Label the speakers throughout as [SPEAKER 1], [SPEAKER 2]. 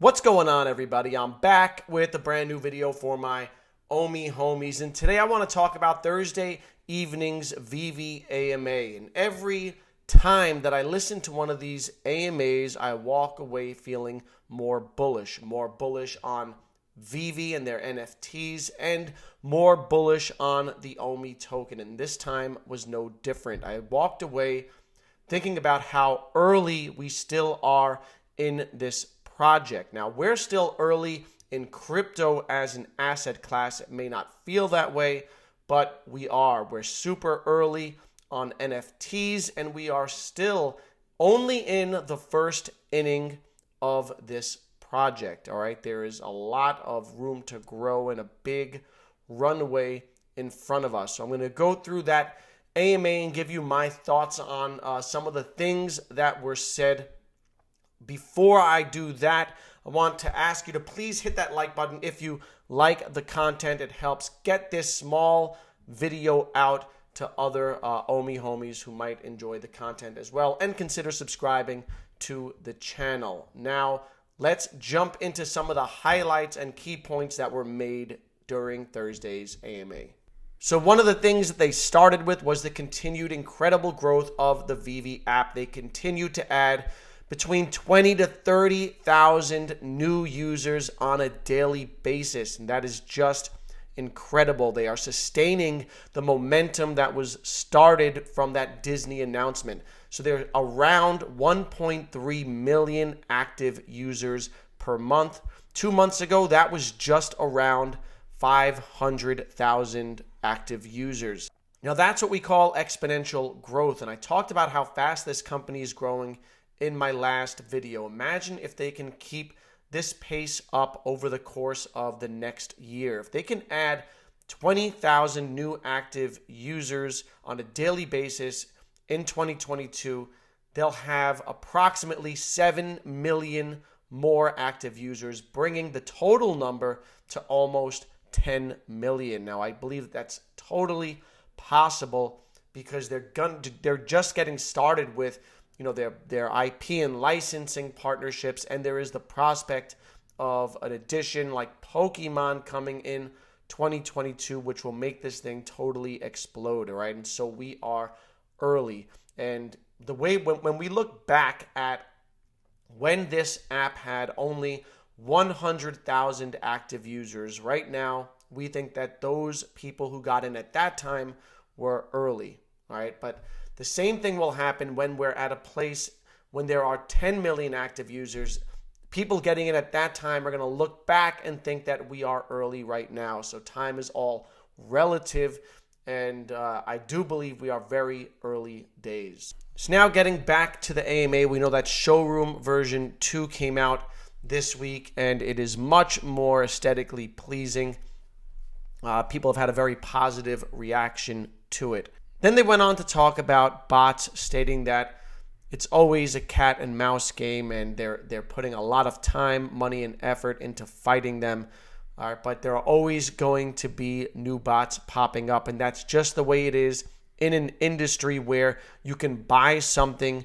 [SPEAKER 1] What's going on, everybody? I'm back with a brand new video for my Omi homies, and today I want to talk about Thursday evening's VEVE AMA. And every time that I listen to one of these AMAs, I walk away feeling more bullish on VEVE and their NFTs, and more bullish on the Omi token. And this time was no different. I walked away thinking about how early we still are in this project. Now, we're still early in crypto as an asset class. It may not feel that way, but we are. We're super early on NFTs, and we are still only in the first inning of this project. All right, there is a lot of room to grow and a big runway in front of us. So I'm going to go through that AMA and give you my thoughts on some of the things that were said. Before I do that, I want to ask you to please hit that like button if you like the content. It helps get this small video out to other Omi homies who might enjoy the content as well, and consider subscribing to the channel. Now, let's jump into some of the highlights and key points that were made during Thursday's AMA. So one of the things that they started with was the continued incredible growth of the VEVE app. They continue to add between 20 to 30,000 new users on a daily basis, and that is just incredible. They are sustaining the momentum that was started from that Disney announcement. So they're around 1.3 million active users per month. 2 months ago, that was just around 500,000 active users. Now, that's what we call exponential growth, and I talked about how fast this company is growing in my last video. Imagine if they can keep this pace up over the course of the next year. If they can add 20,000 new active users on a daily basis in 2022, they'll have approximately 7 million more active users, bringing the total number to almost 10 million. Now, I believe that's totally possible because they're just getting started with their IP and licensing partnerships, and there is the prospect of an addition like Pokemon coming in 2022, which will make this thing totally explode, all right? And so we are early. And the way when we look back at when this app had only 100,000 active users, right now we think that those people who got in at that time were early, all right? But the same thing will happen when we're at a place when there are 10 million active users. People getting in at that time are going to look back and think that we are early right now. So time is all relative, and I do believe we are very early days. So now getting back to the AMA, we know that Showroom version 2 came out this week, and it is much more aesthetically pleasing. People have had a very positive reaction to it. Then they went on to talk about bots, stating that it's always a cat and mouse game, and they're putting a lot of time, money, and effort into fighting them. All right, but there are always going to be new bots popping up, and that's just the way it is in an industry where you can buy something,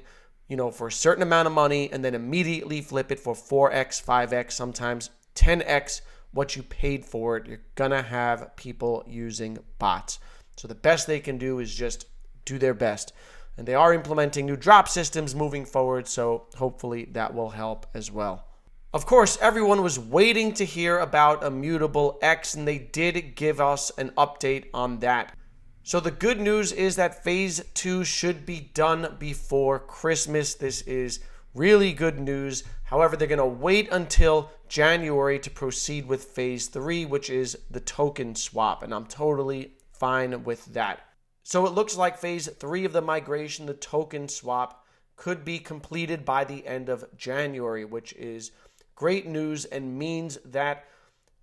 [SPEAKER 1] for a certain amount of money and then immediately flip it for 4x, 5x, sometimes 10x what you paid for it. You're gonna have people using bots. So the best they can do is just do their best. And they are implementing new drop systems moving forward, so hopefully that will help as well. Of course, everyone was waiting to hear about Immutable X, and they did give us an update on that. So the good news is that Phase 2 should be done before Christmas. This is really good news. However, they're going to wait until January to proceed with Phase 3, which is the token swap, and I'm totally fine with that. So it looks like Phase 3 of the migration, the token swap, could be completed by the end of January, which is great news and means that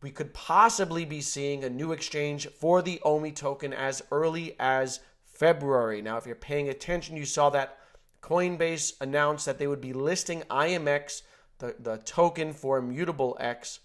[SPEAKER 1] we could possibly be seeing a new exchange for the Omi token as early as February. Now, if you're paying attention, you saw that Coinbase announced that they would be listing IMX, the token for Immutable X,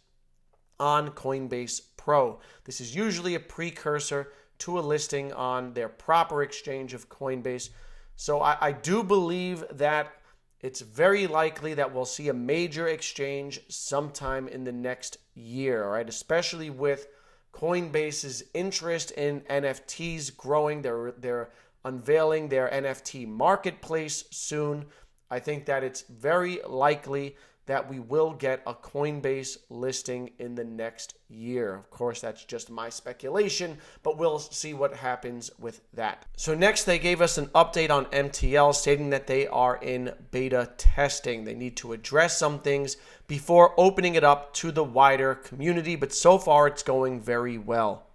[SPEAKER 1] on Coinbase Pro. This is usually a precursor to a listing on their proper exchange of Coinbase. So I do believe that it's very likely that we'll see a major exchange sometime in the next year, all right? Especially with Coinbase's interest in NFTs growing. They're unveiling their NFT marketplace soon. I think that it's very likely that we will get a Coinbase listing in the next year. Of course, that's just my speculation, but we'll see what happens with that. So next, they gave us an update on MTL, stating that they are in beta testing. They need to address some things before opening it up to the wider community, but so far it's going very well.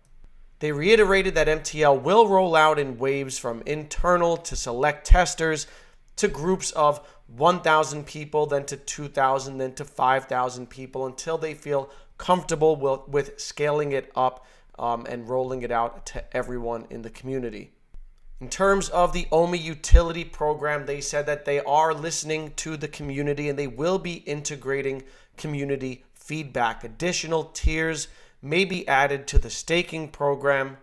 [SPEAKER 1] They reiterated that MTL will roll out in waves from internal to select testers to groups of 1,000 people, then to 2,000, then to 5,000 people until they feel comfortable with scaling it up and rolling it out to everyone in the community. In terms of the OMI utility program, they said that they are listening to the community and they will be integrating community feedback. Additional tiers may be added to the staking program.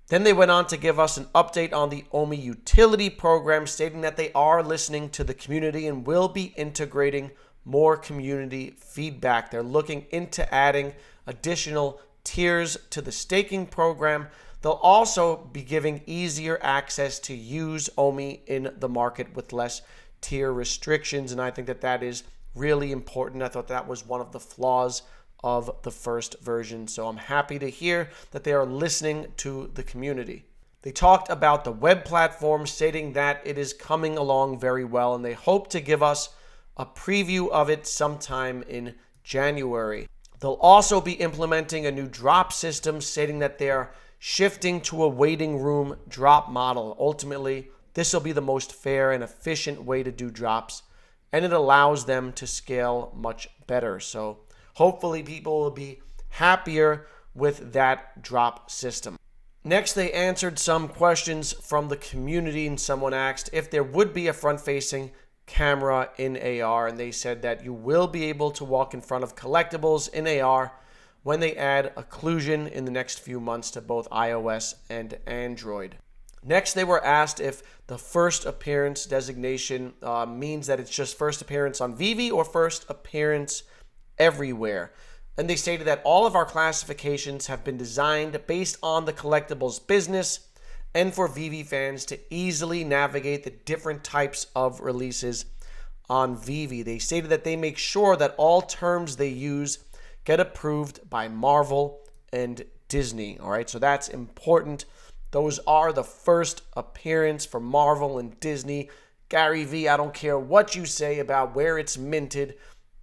[SPEAKER 1] Then they went on to give us an update on the OMI utility program, stating that they are listening to the community and will be integrating more community feedback. They're looking into adding additional tiers to the staking program. They'll also be giving easier access to use OMI in the market with less tier restrictions, and I think that that is really important. I thought that was one of the flaws of the first version. So I'm happy to hear that they are listening to the community. They talked about the web platform, stating that it is coming along very well, and they hope to give us a preview of it sometime in January. They'll also be implementing a new drop system, stating that they are shifting to a waiting room drop model. Ultimately, this will be the most fair and efficient way to do drops, and it allows them to scale much better. So hopefully people will be happier with that drop system. Next, they answered some questions from the community, and someone asked if there would be a front-facing camera in AR, and they said that you will be able to walk in front of collectibles in AR when they add occlusion in the next few months to both iOS and Android. Next, they were asked if the first appearance designation means that it's just first appearance on VEVE or first appearance everywhere. And they stated that all of our classifications have been designed based on the collectibles business and for VEVE fans to easily navigate the different types of releases on VEVE. They stated that they make sure that all terms they use get approved by Marvel and Disney. All right, so that's important. Those are the first appearance for Marvel and Disney. Gary V, I don't care what you say about where it's minted.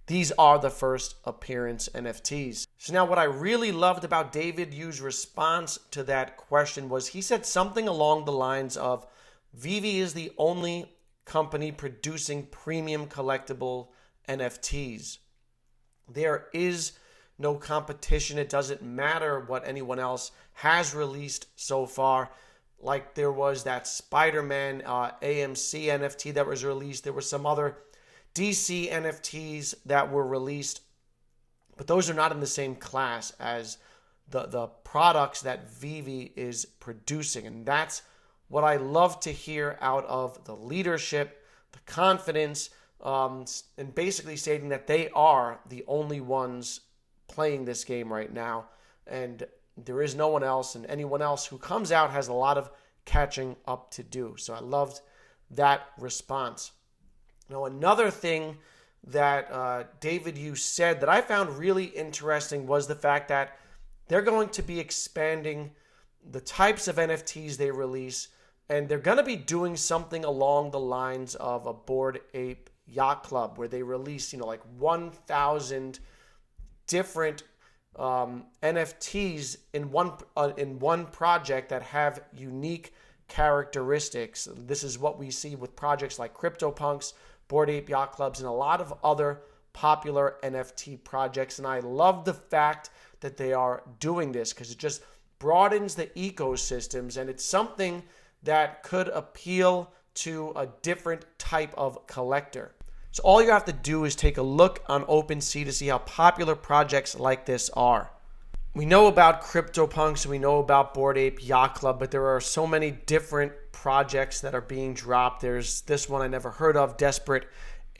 [SPEAKER 1] These are the first appearance NFTs. So now what I really loved about David Yu's response to that question was he said something along the lines of, VEVE is the only company producing premium collectible NFTs. There is no competition. It doesn't matter what anyone else has released so far. Like there was that Spider-Man AMC NFT that was released. There were some other DC NFTs that were released, but those are not in the same class as the products that VEVE is producing. And that's what I love to hear out of the leadership, the confidence, and basically stating that they are the only ones playing this game right now. And there is no one else, and anyone else who comes out has a lot of catching up to do. So I loved that response. Now, another thing that David Yu said that I found really interesting was the fact that they're going to be expanding the types of NFTs they release, and they're going to be doing something along the lines of a Bored Ape Yacht Club, where they release, like 1,000 different NFTs in one project that have unique characteristics. This is what we see with projects like CryptoPunks, Bored Ape Yacht Clubs, and a lot of other popular NFT projects. And I love the fact that they are doing this because it just broadens the ecosystems, and it's something that could appeal to a different type of collector. So all you have to do is take a look on OpenSea to see how popular projects like this are. We know about CryptoPunks, we know about Bored Ape Yacht Club, but there are so many different projects that are being dropped. There's this one I never heard of, Desperate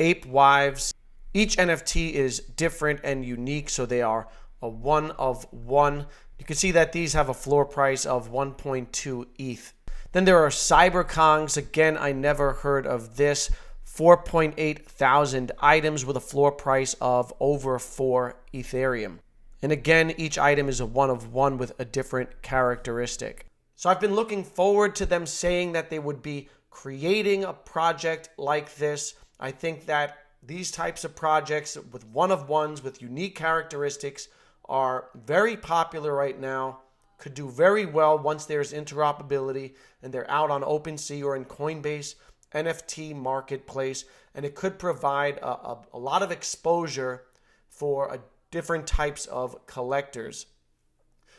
[SPEAKER 1] ape wives. Each NFT is different and unique, so they are a one of one. You can see that these have a floor price of 1.2 ETH. Then there are CyberKongs. Again, I never heard of this. 4.8 thousand items with a floor price of over 4 Ethereum. And again, each item is a one of one with a different characteristic. So I've been looking forward to them saying that they would be creating a project like this. I think that these types of projects with one of ones with unique characteristics are very popular right now, could do very well once there's interoperability and they're out on OpenSea or in Coinbase NFT marketplace, and it could provide a lot of exposure for different types of collectors.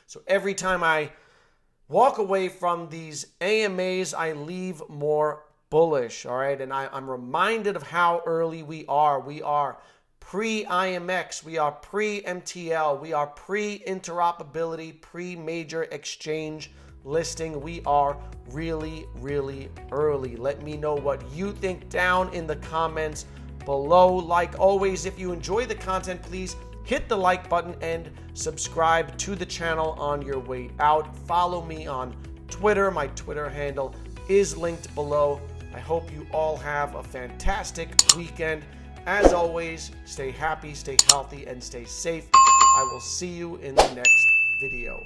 [SPEAKER 1] So every time I walk away from these AMAs, I leave more bullish, all right? And I'm reminded of how early we are. We are pre-IMX, we are pre-MTL, we are pre-interoperability, pre-major exchange listing. We are really, really early. Let me know what you think down in the comments below. Like always, if you enjoy the content, please hit the like button and subscribe to the channel on your way out. Follow me on Twitter. My Twitter handle is linked below. I hope you all have a fantastic weekend. As always, stay happy, stay healthy, and stay safe. I will see you in the next video.